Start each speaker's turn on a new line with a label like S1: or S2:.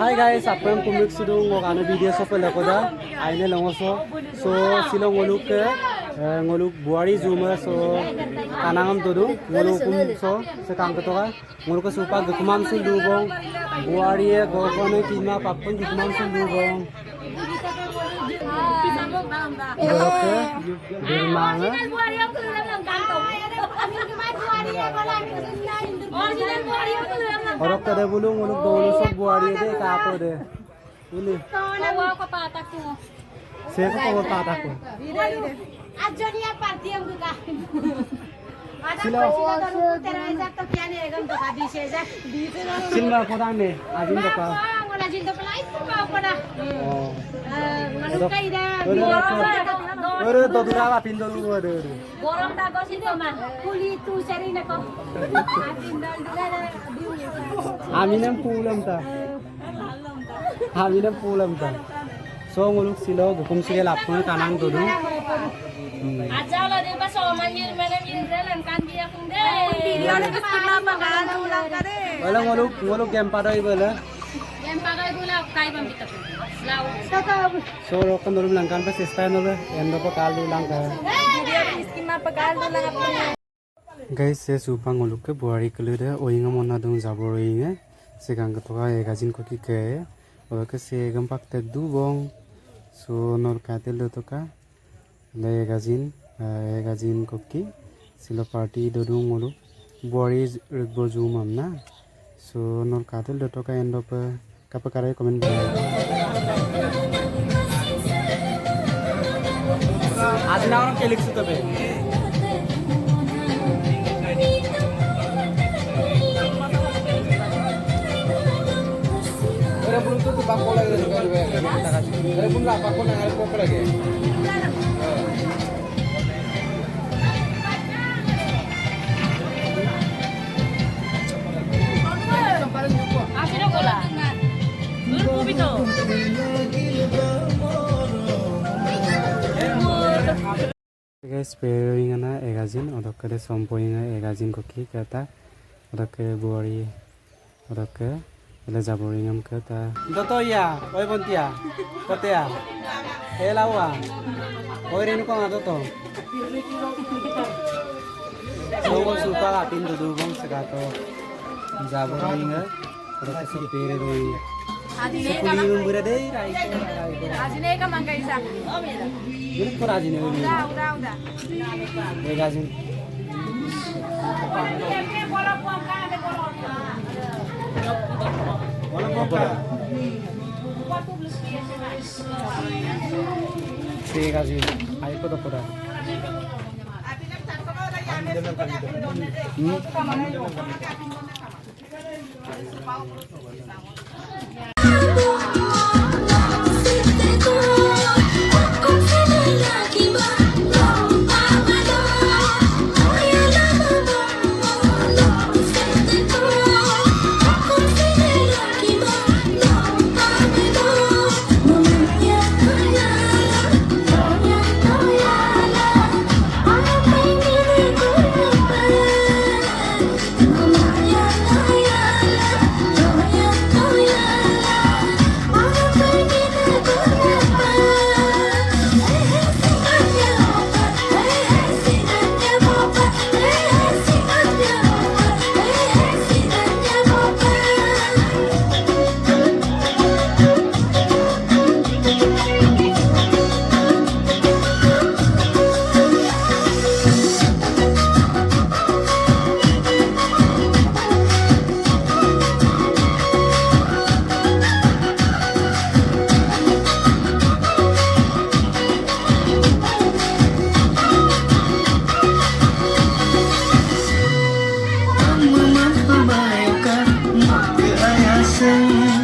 S1: Hi guys, apa yang kumik sidung ngokana video so pala ko da aine longoso so silong ngoluk buari zuma so kanangam tudu ngoluk kum so sekang ketoka ngoluk ke supa gekumam sul dubong buari e gokone kima papun gekumam sul dubong oke bermanga Orok kada bulung ngoluk dolo so buari de kato de ini
S2: Bawa ko patak ko.
S1: saya ko patak ko
S2: Ajo dia parti ang buka.
S1: Sila Silma ko dane ajin da ka
S2: Wala jindo pala ito pa ako na.
S1: oh
S2: Manukay na.
S1: Ore to dura pindol ore
S2: Gorong dago sito man. Kuli tu sari na ko. Pindol dula na
S1: aminam pulam ta so nguluk silo gukum sige lapun kanang dudu
S2: Aja lah dia pas oman yun malam yun dalam kan dia kung de.
S3: Video na gusto mapagaan ulang ka rin.
S1: wala nguluk game padoy bala
S2: Yang pakai gula kay pambito ko. Law.
S1: so rokan dulum langkan pa sesta no be endo pa kalu lang ka
S3: Video na gusto mapagaan ulang ako niya.
S1: guys se supang nguluk ke buari kelude oinga mona dung jabor oinga segang ketoka e gajin ko ki ke ola ke se gampak te dubong so nor katel toka le gajin ko ki silo party dodung nguluk buari rugbo jumam na so nor katel toka endo pa kapakare comment आज ना orang kelik suka be Ora pun tu bako lagi juga be kita kasih ora pun la bako na alko lagi
S2: Asino gula. Berbubito.
S1: guys pairing na egazin odokke sompoing egazin ko ki kata odokke buari odokke ele jaboringam kata doto ya oi bontia kotea elawa oi renu ko doto so supa apin dudu bong sagato jaboring odokke so pere roi
S3: Adine ka
S1: kuli umbura dei rai
S3: Adine ka man kaisa.
S1: Guru ko rajine oi
S3: Udah.
S1: egazin wala papa ठीक है जी आई को तो पड़ा
S4: Mama, mama, eu quero uma criança.